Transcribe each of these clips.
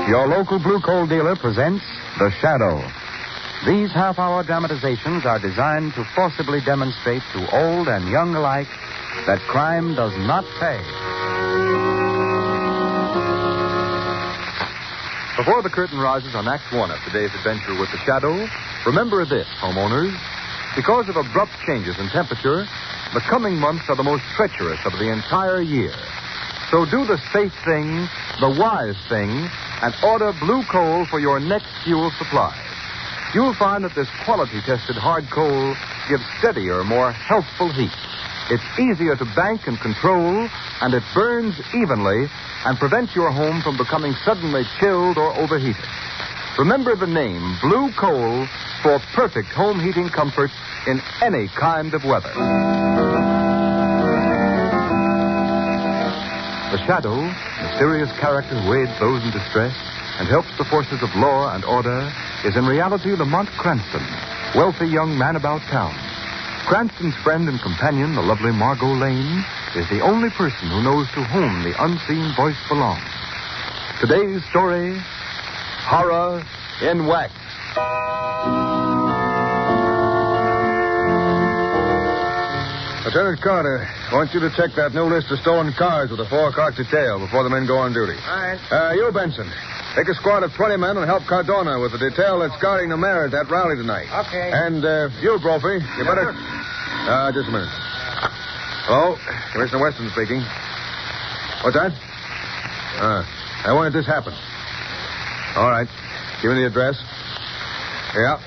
Your local blue coal dealer presents The Shadow. These half-hour dramatizations are designed to forcibly demonstrate to old and young alike that crime does not pay. Before the curtain rises on Act One of today's adventure with The Shadow, remember this, homeowners. Because of abrupt changes in temperature, the coming months are the most treacherous of the entire year. So do the safe thing, the wise thing, and order blue coal for your next fuel supply. You'll find that this quality-tested hard coal gives steadier, more healthful heat. It's easier to bank and control, and it burns evenly and prevents your home from becoming suddenly chilled or overheated. Remember the name, Blue Coal, for perfect home heating comfort in any kind of weather. The Shadow, mysterious character who aids those in distress and helps the forces of law and order, is in reality Lamont Cranston, wealthy young man about town. Cranston's friend and companion, the lovely Margot Lane, is the only person who knows to whom the unseen voice belongs. Today's story, Horror in Wax. Lieutenant Carter, I want you to check that new list of stolen cars with a 4 o'clock detail before the men go on duty. All right. You, Benson, take a squad of 20 men and help Cardona with the detail that's guarding the mayor at that rally tonight. Okay. And you, Brophy, you better... just a minute. Hello? Commissioner Weston speaking. What's that? When did this happen? All right. Give me the address. Yeah.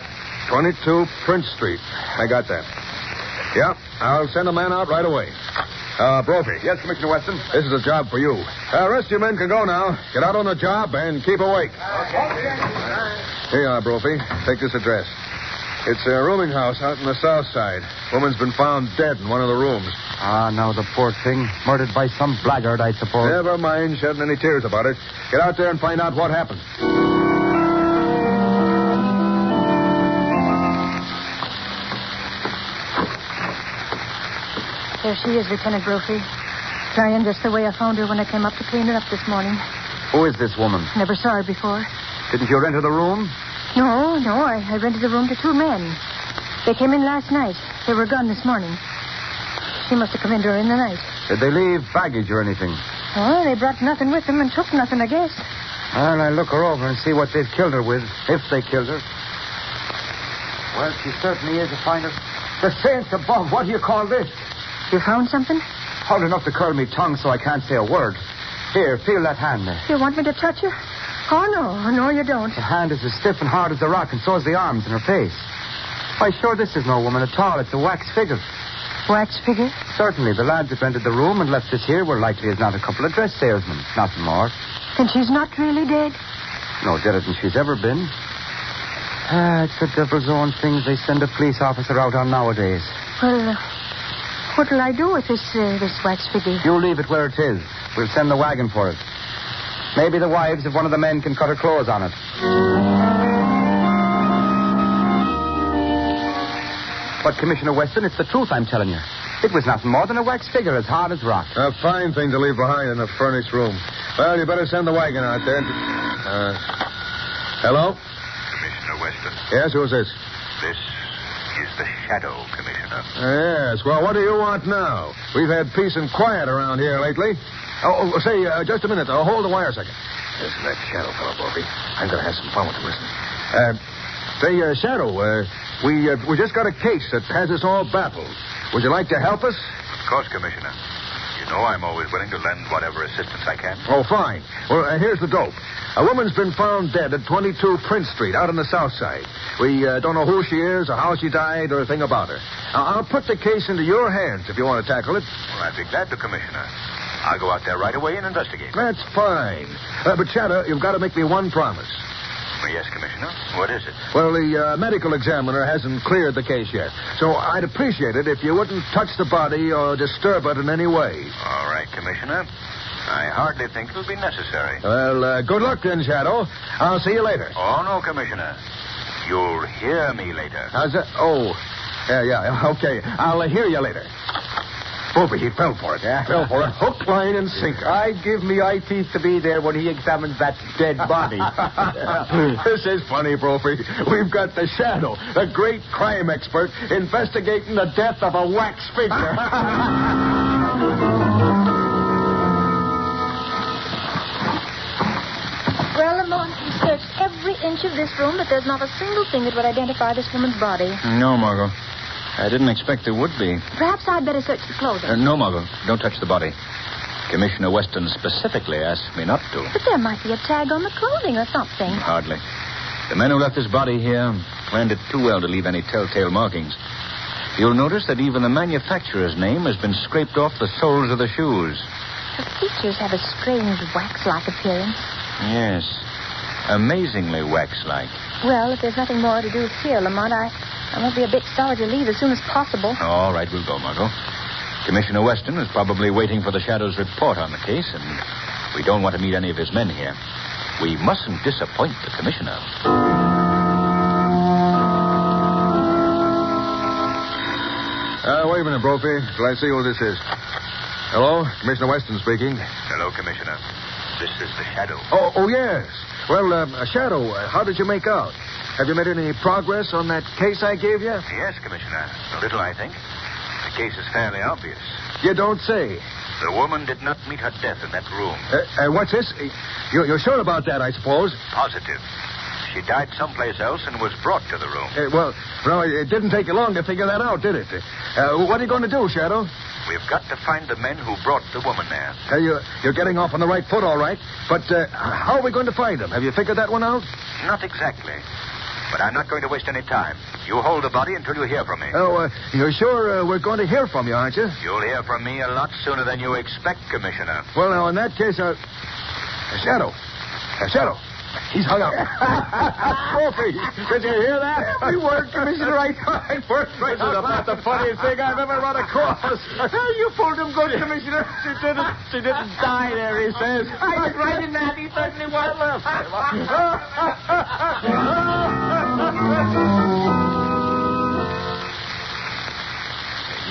22 Prince Street. I got that. Yeah. I'll send a man out right away. Brophy. Yes, Commissioner Weston. This is a job for you. Rest of your men can go now. Get out on the job and keep awake. Okay. Here you are, Brophy. Take this address. It's a rooming house out on the south side. Woman's been found dead in one of the rooms. Ah, now the poor thing. Murdered by some blackguard, I suppose. Never mind shedding any tears about it. Get out there and find out what happened. There she is, Lieutenant Brophy. Dying just the way I found her when I came up to clean her up this morning. Who is this woman? Never saw her before. Didn't you enter the room? No. I rented the room to 2 men. They came in last night. They were gone this morning. She must have come in during the night. Did they leave baggage or anything? Oh, they brought nothing with them and took nothing, I guess. Well, I'll look her over and see what they've killed her with, if they killed her. Well, she certainly is a finder. The saints above, what do you call this? You found something? Hard enough to curl me tongue so I can't say a word. Here, feel that hand there. You want me to touch her? Oh, no. No, you don't. The hand is as stiff and hard as a rock, and so is the arms and her face. Why, sure, this is no woman at all. It's a wax figure. Wax figure? Certainly. The lads that rented the room and left us here were likely as not a couple of dress salesmen. Nothing more. Then she's not really dead? No deader than she's ever been. It's the devil's own things they send a police officer out on nowadays. Well, what'll I do with this wax figure? You leave it where it is. We'll send the wagon for it. Maybe the wives of one of the men can cut her clothes on it. But, Commissioner Weston, it's the truth I'm telling you. It was nothing more than a wax figure as hard as rock. A fine thing to leave behind in a furnished room. Well, you better send the wagon out there. Hello? Commissioner Weston. Yes, who's this? This is the Shadow, Commissioner. Yes, well, what do you want now? We've had peace and quiet around here lately. Say, just a minute. Hold the wire a second. Listen to that Shadow fellow, Brophy. I'm going to have some fun with him, listen. Shadow, we just got a case that has us all baffled. Would you like to help us? Of course, Commissioner. You know I'm always willing to lend whatever assistance I can. Oh, fine. Well, here's the dope. A woman's been found dead at 22 Prince Street, out on the south side. We don't know who she is or how she died or a thing about her. I'll put the case into your hands if you want to tackle it. Well, I'd be glad to, Commissioner. I'll go out there right away and investigate. That's fine. But, Shadow, you've got to make me one promise. Well, yes, Commissioner. What is it? Well, the medical examiner hasn't cleared the case yet. So I'd appreciate it if you wouldn't touch the body or disturb it in any way. All right, Commissioner. I hardly think it'll be necessary. Well, good luck then, Shadow. I'll see you later. Oh, no, Commissioner. You'll hear me later. How's that? Oh, yeah, okay. I'll hear you later. Opie, he fell for it. Yeah? Fell for it. Hook, line, and sinker. I'd give me eye teeth to be there when he examines that dead body. This is funny, Brophy. We've got the Shadow, the great crime expert, investigating the death of a wax figure. Well, Lamont, he searched every inch of this room, but there's not a single thing that would identify this woman's body. No, Margot. I didn't expect there would be. Perhaps I'd better search the clothing. No, Margot. Don't touch the body. Commissioner Weston specifically asked me not to. But there might be a tag on the clothing or something. Hardly. The men who left this body here planned it too well to leave any telltale markings. You'll notice that even the manufacturer's name has been scraped off the soles of the shoes. The features have a strange wax-like appearance. Yes. Amazingly wax-like. Well, if there's nothing more to do here, Lamont, I won't be a bit sorry to leave as soon as possible. All right, we'll go, Margot. Commissioner Weston is probably waiting for the Shadow's report on the case, and we don't want to meet any of his men here. We mustn't disappoint the commissioner. Wait a minute, Brophy, till I see who this is. Hello, Commissioner Weston speaking. Hello, Commissioner. This is the Shadow. Oh, yes. Well, Shadow, how did you make out? Have you made any progress on that case I gave you? Yes, Commissioner. A little, I think. The case is fairly obvious. You don't say. The woman did not meet her death in that room. What's this? You're sure about that, I suppose? Positive. She died someplace else and was brought to the room. Well, it didn't take you long to figure that out, did it? What are you going to do, Shadow? We've got to find the men who brought the woman there. You're getting off on the right foot, all right. But how are we going to find them? Have you figured that one out? Not exactly. But I'm not going to waste any time. You hold the body until you hear from me. Oh, you're sure we're going to hear from you, aren't you? You'll hear from me a lot sooner than you expect, Commissioner. Well, now, in that case, Shadow. Shadow. He's hung up. Trophy. Did you hear that? Every word, Commissioner. Right word. This is about the funniest thing I've ever run across. You pulled him good, Commissioner. She didn't die there, he says. I was right in that. He certainly was.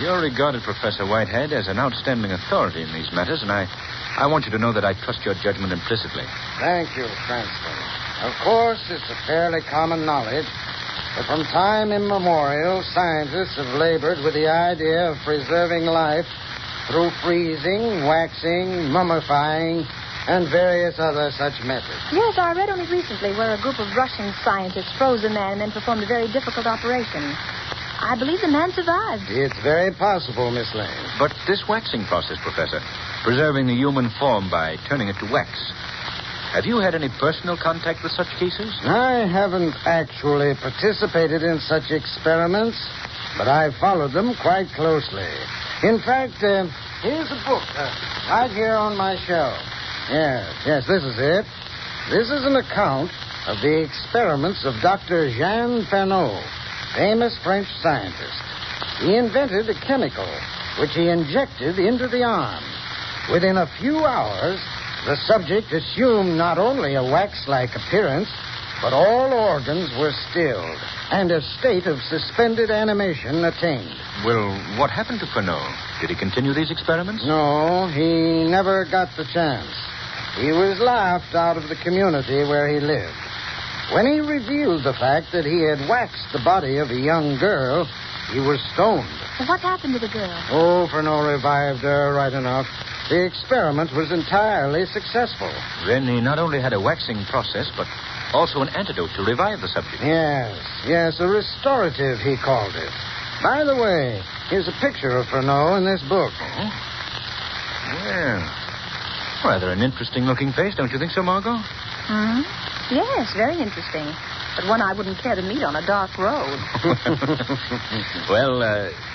You're regarded, Professor Whitehead, as an outstanding authority in these matters, and I want you to know that I trust your judgment implicitly. Thank you, Cranston. Of course, it's a fairly common knowledge that from time immemorial, scientists have labored with the idea of preserving life through freezing, waxing, mummifying, and various other such methods. Yes, I read only recently where a group of Russian scientists froze a man and then performed a very difficult operation. I believe the man survived. It's very possible, Miss Lane. But this waxing process, Professor, preserving the human form by turning it to wax, have you had any personal contact with such cases? I haven't actually participated in such experiments, but I've followed them quite closely. In fact, here's a book right here on my shelf. Yes, this is it. This is an account of the experiments of Dr. Jean Fernot, famous French scientist. He invented a chemical which he injected into the arm. Within a few hours, the subject assumed not only a wax-like appearance, but all organs were stilled, and a state of suspended animation attained. Well, what happened to Fernot? Did he continue these experiments? No, he never got the chance. He was laughed out of the community where he lived. When he revealed the fact that he had waxed the body of a young girl, he was stoned. What happened to the girl? Oh, Fernot revived her right enough. The experiment was entirely successful. Then he not only had a waxing process, but also an antidote to revive the subject. Yes, a restorative, he called it. By the way, here's a picture of Fernot in this book. Oh? Well, rather an interesting-looking face, don't you think so, Margot? Hmm? Yes, very interesting. But one I wouldn't care to meet on a dark road. Well,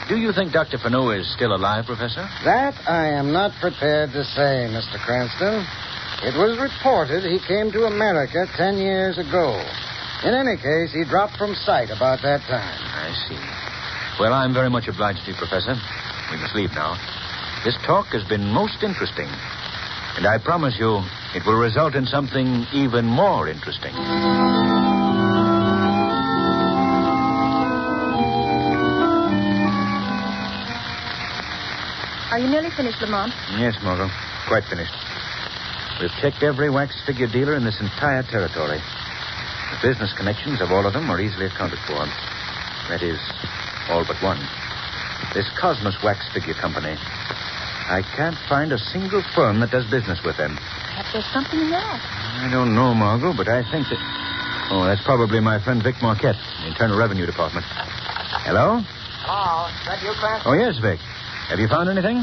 do you think Dr. Fernot is still alive, Professor? That I am not prepared to say, Mr. Cranston. It was reported he came to America 10 years ago. In any case, he dropped from sight about that time. I see. Well, I'm very much obliged to you, Professor. We must leave now. This talk has been most interesting. And I promise you, it will result in something even more interesting. Are you nearly finished, Lamont? Yes, Margot. Quite finished. We've checked every wax figure dealer in this entire territory. The business connections of all of them are easily accounted for. That is, all but one. This Cosmos Wax Figure Company. I can't find a single firm that does business with them. Perhaps there's something in that. I don't know, Margot, but I think that... Oh, that's probably my friend Vic Marquette, the Internal Revenue Department. Hello? Oh, is that you, Cranston? Oh, yes, Vic. Have you found anything?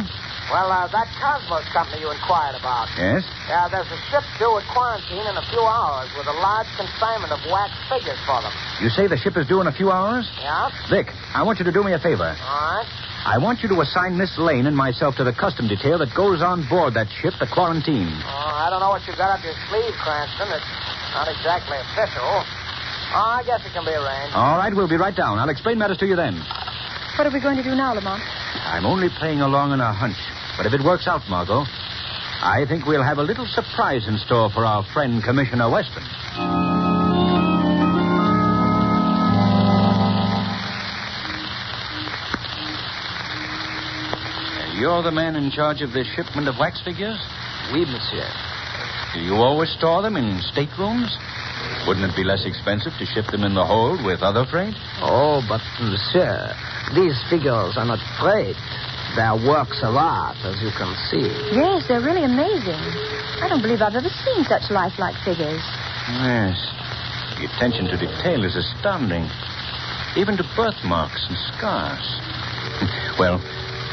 Well, that Cosmos company you inquired about. Yes? Yeah, there's a ship due at quarantine in a few hours with a large consignment of wax figures for them. You say the ship is due in a few hours? Yeah? Vic, I want you to do me a favor. All right. I want you to assign Miss Lane and myself to the custom detail that goes on board that ship, the quarantine. Oh, I don't know what you got up your sleeve, Cranston. It's not exactly official. Oh, I guess it can be arranged. All right, we'll be right down. I'll explain matters to you then. What are we going to do now, Lamont? I'm only playing along on a hunch. But if it works out, Margot, I think we'll have a little surprise in store for our friend Commissioner Weston. You're the man in charge of this shipment of wax figures? Oui, monsieur. Do you always store them in staterooms? Wouldn't it be less expensive to ship them in the hold with other freight? Oh, but, monsieur, these figures are not freight. They're works of art, as you can see. Yes, they're really amazing. I don't believe I've ever seen such lifelike figures. Yes. The attention to detail is astounding. Even to birthmarks and scars. Well,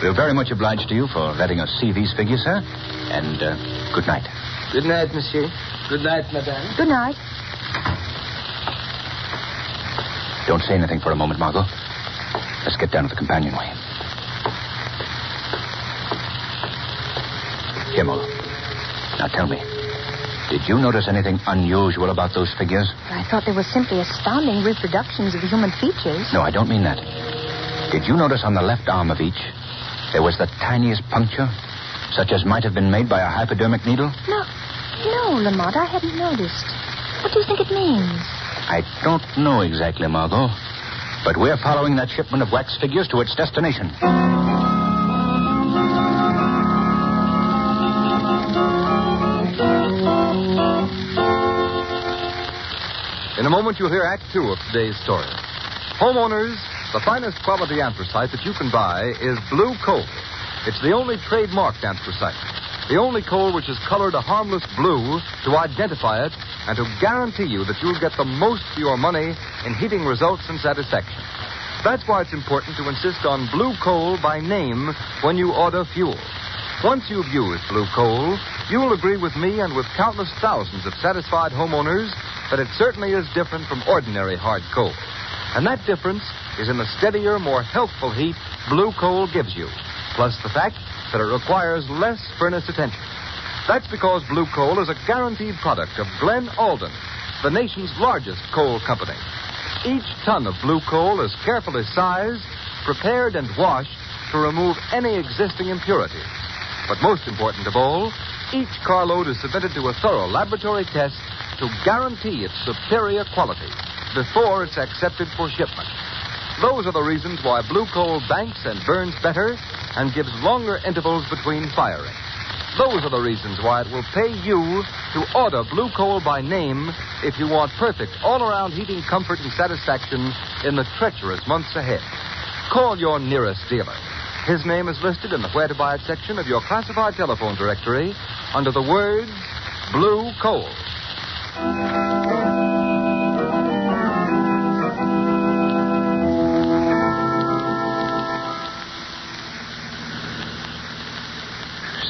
we're very much obliged to you for letting us see these figures, sir. And good night. Good night, monsieur. Good night, madame. Good night. Don't say anything for a moment, Margot. Let's get down to the companionway. Here, Margot. Now tell me, did you notice anything unusual about those figures? I thought they were simply astounding reproductions of the human features. No, I don't mean that. Did you notice on the left arm of each, there was the tiniest puncture, such as might have been made by a hypodermic needle? No, Lamont, I hadn't noticed. What do you think it means? I don't know exactly, Margot. But we're following that shipment of wax figures to its destination. In a moment, you'll hear Act 2 of today's story. Homeowners, the finest quality anthracite that you can buy is blue coal. It's the only trademarked anthracite. The only coal which is colored a harmless blue to identify it and to guarantee you that you'll get the most for your money in heating results and satisfaction. That's why it's important to insist on blue coal by name when you order fuel. Once you've used blue coal, you'll agree with me and with countless thousands of satisfied homeowners that it certainly is different from ordinary hard coal. And that difference is in the steadier, more healthful heat blue coal gives you, plus the fact that it requires less furnace attention. That's because blue coal is a guaranteed product of Glen Alden, the nation's largest coal company. Each ton of blue coal is carefully sized, prepared, and washed to remove any existing impurities. But most important of all, each carload is submitted to a thorough laboratory test to guarantee its superior quality before it's accepted for shipment. Those are the reasons why blue coal banks and burns better and gives longer intervals between firing. Those are the reasons why it will pay you to order blue coal by name if you want perfect all-around heating comfort and satisfaction in the treacherous months ahead. Call your nearest dealer. His name is listed in the Where to Buy It section of your classified telephone directory under the words Blue Coal.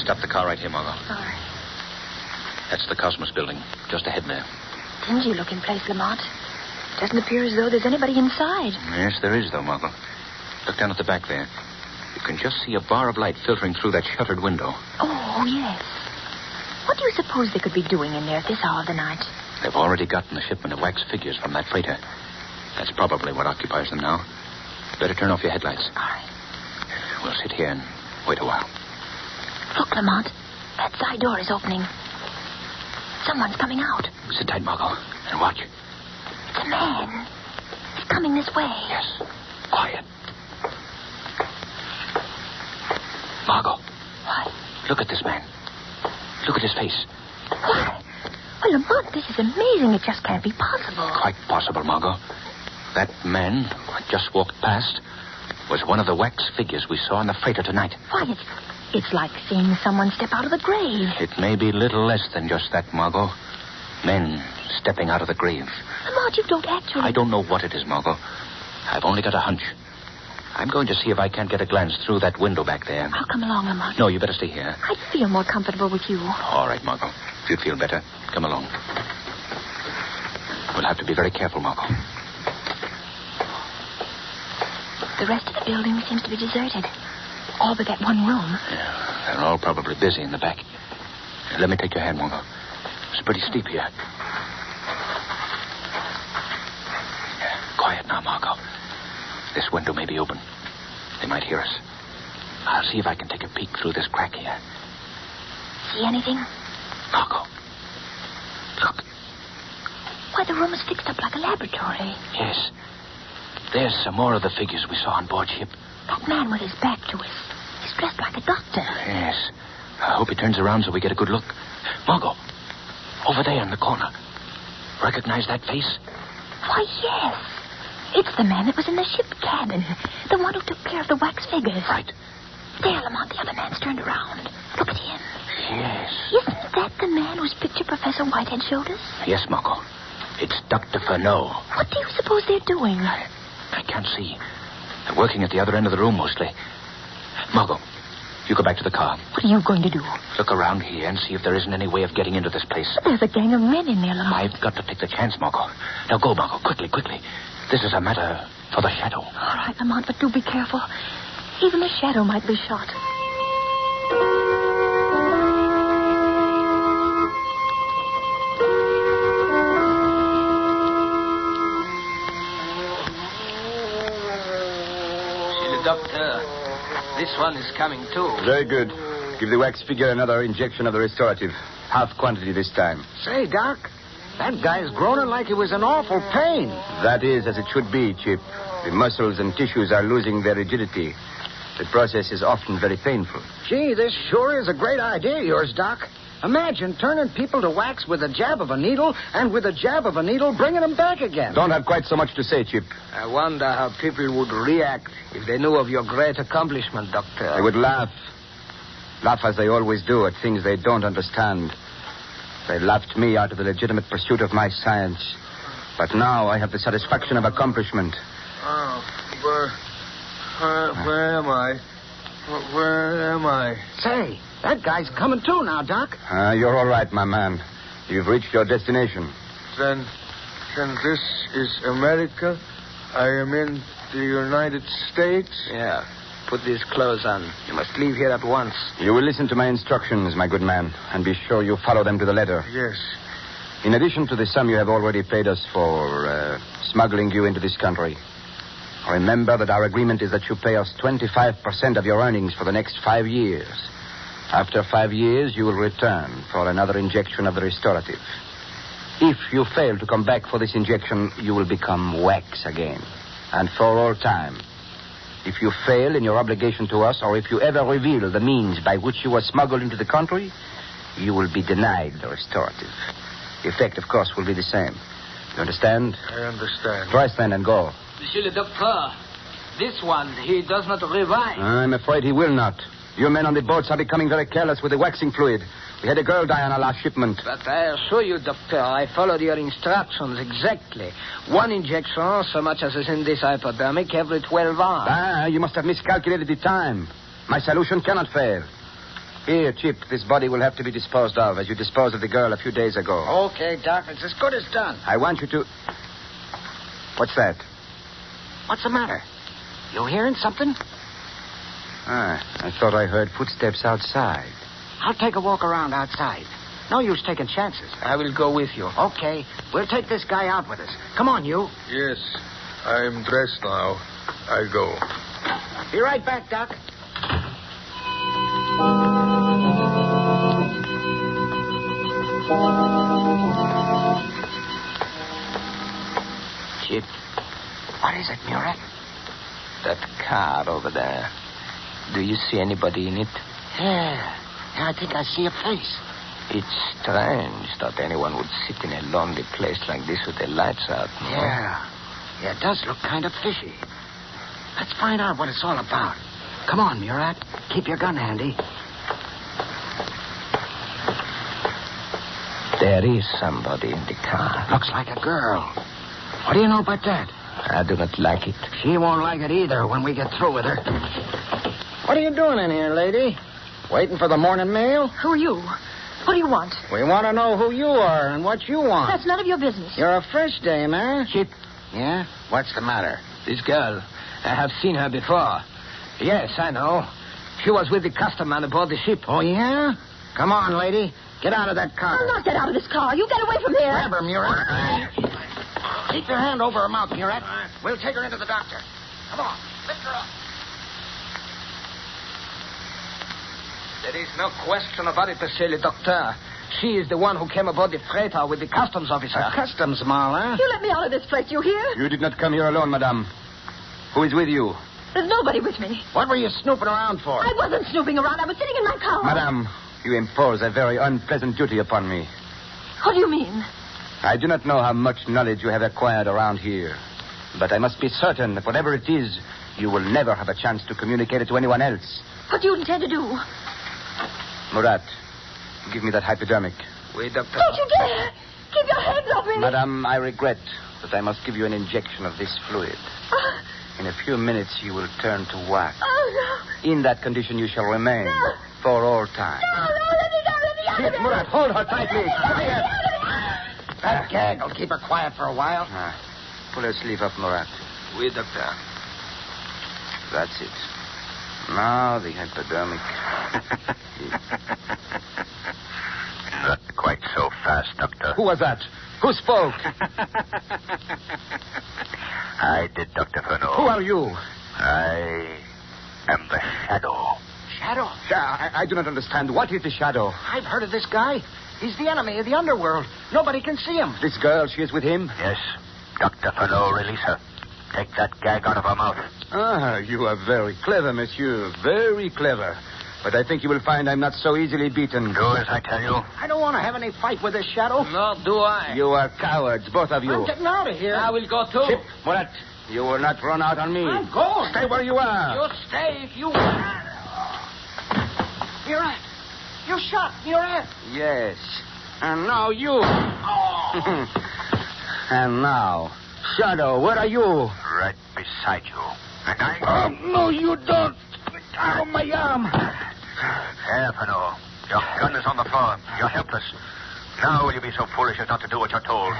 Stop the car right here, Margot. All right. That's the Cosmos building, just ahead there. Dingy-looking place, Lamont. Doesn't appear as though there's anybody inside. Yes, there is, though, Margot. Look down at the back there. You can just see a bar of light filtering through that shuttered window. Oh, yes. What do you suppose they could be doing in there at this hour of the night? They've already gotten the shipment of wax figures from that freighter. That's probably what occupies them now. Better turn off your headlights. All right. We'll sit here and wait a while. Look, Lamont. That side door is opening. Someone's coming out. Sit tight, Margot, and watch. It's a man. He's coming this way. Yes. Quiet. Margot, Look at this man. Look at his face. Why? Well, Lamont, this is amazing. It just can't be possible. Quite possible, Margot. That man who just walked past was one of the wax figures we saw on the freighter tonight. Why, it's like seeing someone step out of the grave. It may be little less than just that, Margot. Men stepping out of the grave. Lamont, you don't actually... I don't know what it is, Margot. I've only got a hunch. I'm going to see if I can't get a glance through that window back there. I'll come along, Lamont. No, you better stay here. I'd feel more comfortable with you. All right, Margot. If you'd feel better, come along. We'll have to be very careful, Margot. The rest of the building seems to be deserted. All but that one room. Yeah, they're all probably busy in the back. Let me take your hand, Margot. It's pretty steep here. Yeah, quiet now, Margot. This window may be open. They might hear us. I'll see if I can take a peek through this crack here. See anything? Margot. Look. Why, the room is fixed up like a laboratory. Yes. There's some more of the figures we saw on board ship. That man with his back to us. He's dressed like a doctor. Yes. I hope he turns around so we get a good look. Margot. Over there in the corner. Recognize that face? Why, yes. It's the man that was in the ship cabin. The one who took care of the wax figures. Right. There, Lamont, the other man's turned around. Look at him. Yes. Isn't that the man whose picture Professor Whitehead showed us? Yes, Margot. It's Dr. Furneaux. What do you suppose they're doing? I can't see. They're working at the other end of the room, mostly. Margot, you go back to the car. What are you going to do? Look around here and see if there isn't any way of getting into this place. There's a gang of men in there, Lamont. I've got to take the chance, Margot. Now go, Margot, quickly, quickly. This is a matter for the Shadow. All right, Lamont, but do be careful. Even the Shadow might be shot. Doctor, this one is coming too. Very good. Give the wax figure another injection of the restorative. Half quantity this time. Say, Doc, that guy's groaning like he was in awful pain. That is as it should be, Chip. The muscles and tissues are losing their rigidity. The process is often very painful. Gee, this sure is a great idea of yours, Doc. Imagine turning people to wax with a jab of a needle, and with a jab of a needle, bringing them back again. Don't have quite so much to say, Chip. I wonder how people would react if they knew of your great accomplishment, Doctor. They would laugh. Laugh as they always do at things they don't understand. They laughed me out of the legitimate pursuit of my science. But now I have the satisfaction of accomplishment. Oh, where am I? Where am I? Say, that guy's coming too now, Doc. You're all right, my man. You've reached your destination. Then this is America? I am in the United States? Yeah. Put these clothes on. You must leave here at once. You will listen to my instructions, my good man, and be sure you follow them to the letter. Yes. In addition to the sum you have already paid us for smuggling you into this country, remember that our agreement is that you pay us 25% of your earnings for the next 5 years. After 5 years, you will return for another injection of the restorative. If you fail to come back for this injection, you will become wax again, and for all time. If you fail in your obligation to us, or if you ever reveal the means by which you were smuggled into the country, you will be denied the restorative. The effect, of course, will be the same. You understand? I understand. Dress then and go. Monsieur le Docteur, this one, he does not revive. I'm afraid he will not. You men on the boats are becoming very careless with the waxing fluid. We had a girl die on our last shipment. But I assure you, Doctor, I followed your instructions exactly. One injection, so much as is in this hypodermic, every 12 hours. You must have miscalculated the time. My solution cannot fail. Here, Chip, this body will have to be disposed of, as you disposed of the girl a few days ago. Okay, Doc, it's as good as done. I want you to... What's that? What's the matter? You hearing something? I thought I heard footsteps outside. I'll take a walk around outside. No use taking chances. I will go with you. Okay, we'll take this guy out with us. Come on, you. Yes, I'm dressed now. I go. Be right back, Doc. Chip. What is it, Murat? That car over there. Do you see anybody in it? Yeah. Yeah, I think I see a face. It's strange that anyone would sit in a lonely place like this with the lights out. No? Yeah, it does look kind of fishy. Let's find out what it's all about. Come on, Murat. Keep your gun handy. There is somebody in the car. Looks like a girl. What do you know about that? I do not like it. She won't like it either when we get through with her. What are you doing in here, lady? Waiting for the morning mail? Who are you? What do you want? We want to know who you are and what you want. That's none of your business. You're a fresh dame, eh? Chip. Yeah? What's the matter? This girl. I have seen her before. Yes, I know. She was with the custom man aboard the ship. Oh, yeah? Come on, lady. Get out of that car. I'll not get out of this car. You get away from here. Grab her, Murat. Keep your hand over her mouth, Murat. We'll take her into the doctor. Come on. Lift her up. There is no question about it, Monsieur le Docteur. She is the one who came aboard the freighter with the customs officer. A customs mall, huh? You let me out of this place, you hear? You did not come here alone, madame. Who is with you? There's nobody with me. What were you snooping around for? I wasn't snooping around. I was sitting in my car. Madame, you impose a very unpleasant duty upon me. What do you mean? I do not know how much knowledge you have acquired around here, but I must be certain that whatever it is, you will never have a chance to communicate it to anyone else. What do you intend to do? Murat, give me that hypodermic. Oui, Doctor. Don't you dare! Keep your hands off me! Madame, I regret that I must give you an injection of this fluid. In a few minutes, you will turn to wax. Oh, no. In that condition, you shall remain for all time. No, let me go. Yes, Murat, hold her tightly. Quiet. That gag will keep her quiet for a while. Pull her sleeve up, Murat. Oui, Doctor. That's it. Now the hypodermic. Not quite so fast, Doctor. Who was that? Who spoke? I did, Dr. Furneaux. Who are you? I am the Shadow. Shadow? I do not understand. What is the Shadow? I've heard of this guy. He's the enemy of the underworld. Nobody can see him. This girl, she is with him? Yes. Dr. Furneaux, release her. Take that gag out of her mouth. Ah, you are very clever, monsieur. Very clever. But I think you will find I'm not so easily beaten. Do as I tell you. I don't want to have any fight with this Shadow. Nor do I. You are cowards, both of you. I'm getting out of here. I will go too. Chip, Murat, you will not run out on me. I'm going. Stay where you are. You stay if you... Murat. You shot Murat. Yes. And now you. Oh. And now, Shadow, where are you? Right beside you. And I... No, you don't. Oh, my arm. There, Furneaux. Your gun is on the floor. You're helpless. Now will you be so foolish as not to do what you're told?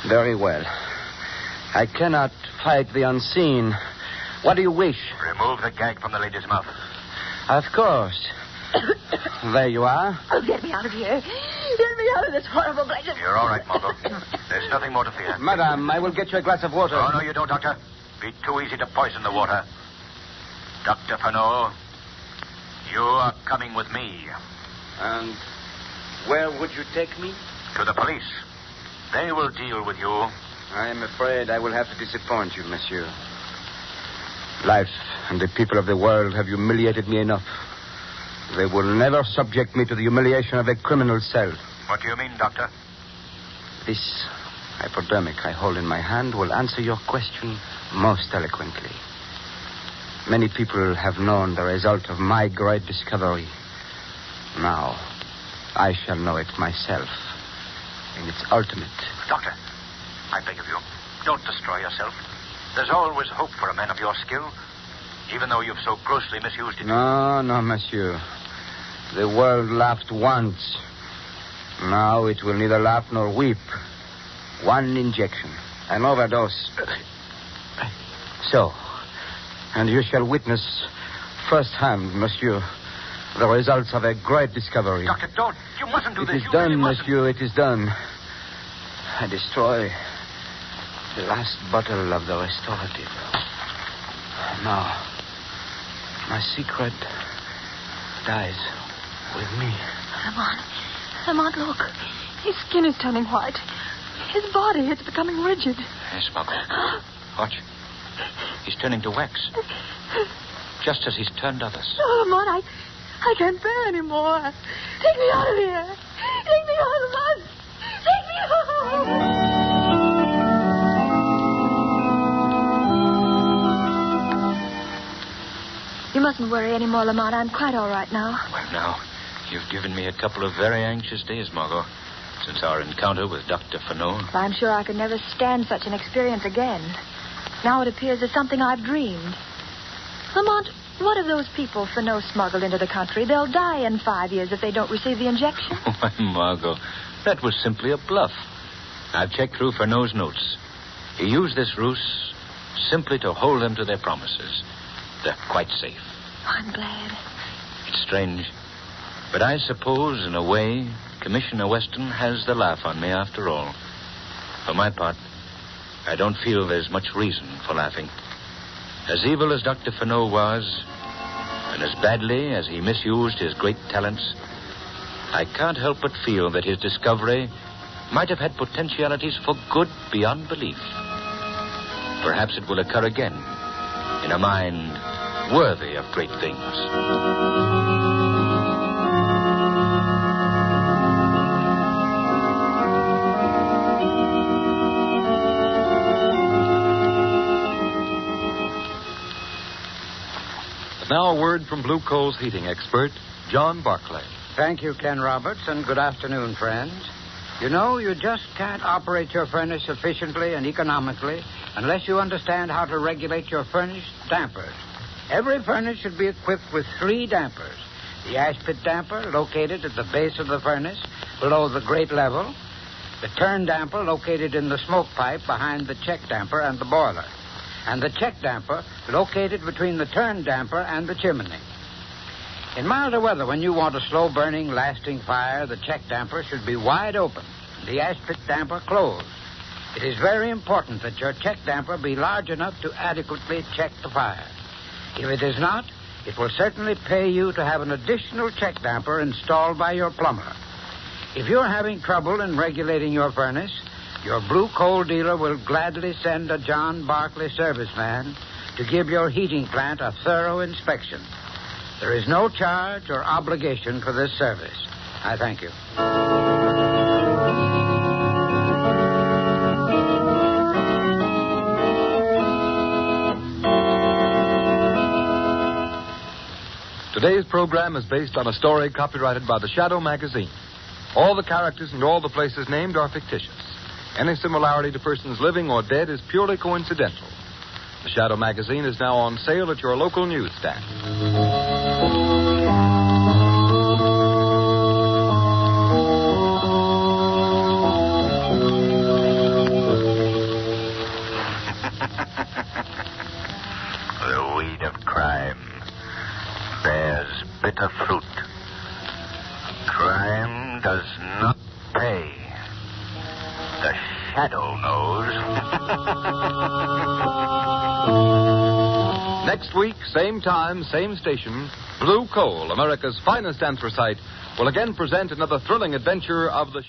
Very well. I cannot fight the unseen. What do you wish? Remove the gag from the lady's mouth. Of course. There you are. Oh, get me out of here. Get me out of this horrible place. You're all right, Margot. There's nothing more to fear. Madame, I will get you a glass of water. Oh, no, you don't, Doctor. Be too easy to poison the water. Dr. Furneaux, you are coming with me. And where would you take me? To the police. They will deal with you. I am afraid I will have to disappoint you, monsieur. Life and the people of the world have humiliated me enough. They will never subject me to the humiliation of a criminal cell. What do you mean, Doctor? This hypodermic I hold in my hand will answer your question most eloquently. Many people have known the result of my great discovery. Now, I shall know it myself in its ultimate. Doctor, I beg of you, don't destroy yourself. There's always hope for a man of your skill, even though you've so grossly misused it. No, monsieur. The world laughed once. Now it will neither laugh nor weep. One injection, an overdose. So, and you shall witness firsthand, monsieur, the results of a great discovery. Doctor, don't. You mustn't do this. It is You done, really mustn't. monsieur, it is done. I destroy the last bottle of the restorative. Now, my secret dies with me. Lamont, look. His skin is turning white. His body, it's becoming rigid. Yes, Margot. Watch. He's turning to wax. Just as he's turned others. Oh, Lamont, I can't bear any more. Take me out of here. Take me out of the mud. Take me out. You mustn't worry any more, Lamont. I'm quite all right now. Well, now, you've given me a couple of very anxious days, Margot, since our encounter with Dr. Fenot. Well, I'm sure I could never stand such an experience again. Now it appears as something I've dreamed. Lamont, what of those people Fenot smuggled into the country? They'll die in 5 years if they don't receive the injection. Why, Margot, that was simply a bluff. I've checked through Fenot's notes. He used this ruse simply to hold them to their promises. They're quite safe. I'm glad. It's strange. But I suppose, in a way, Commissioner Weston has the laugh on me after all. For my part, I don't feel there's much reason for laughing. As evil as Dr. Fenot was, and as badly as he misused his great talents, I can't help but feel that his discovery might have had potentialities for good beyond belief. Perhaps it will occur again in a mind worthy of great things. Now a word from Blue Coal's heating expert, John Barclay. Thank you, Ken Roberts, and good afternoon, friends. You know, you just can't operate your furnace efficiently and economically unless you understand how to regulate your furnace dampers. Every furnace should be equipped with 3 dampers. The ash pit damper, located at the base of the furnace, below the grate level. The turn damper, located in the smoke pipe behind the check damper and the boiler. And the check damper, located between the turn damper and the chimney. In milder weather, when you want a slow-burning, lasting fire, the check damper should be wide open, the ash pit damper closed. It is very important that your check damper be large enough to adequately check the fire. If it is not, it will certainly pay you to have an additional check damper installed by your plumber. If you're having trouble in regulating your furnace, your Blue Coal dealer will gladly send a John Barclay serviceman to give your heating plant a thorough inspection. There is no charge or obligation for this service. I thank you. Today's program is based on a story copyrighted by the Shadow magazine. All the characters and all the places named are fictitious. Any similarity to persons living or dead is purely coincidental. The Shadow magazine is now on sale at your local newsstand. The weed of crime bears bitter fruit. Crime does not pay. The Shadow knows. Next week, same time, same station, Blue Coal, America's finest anthracite, will again present another thrilling adventure of the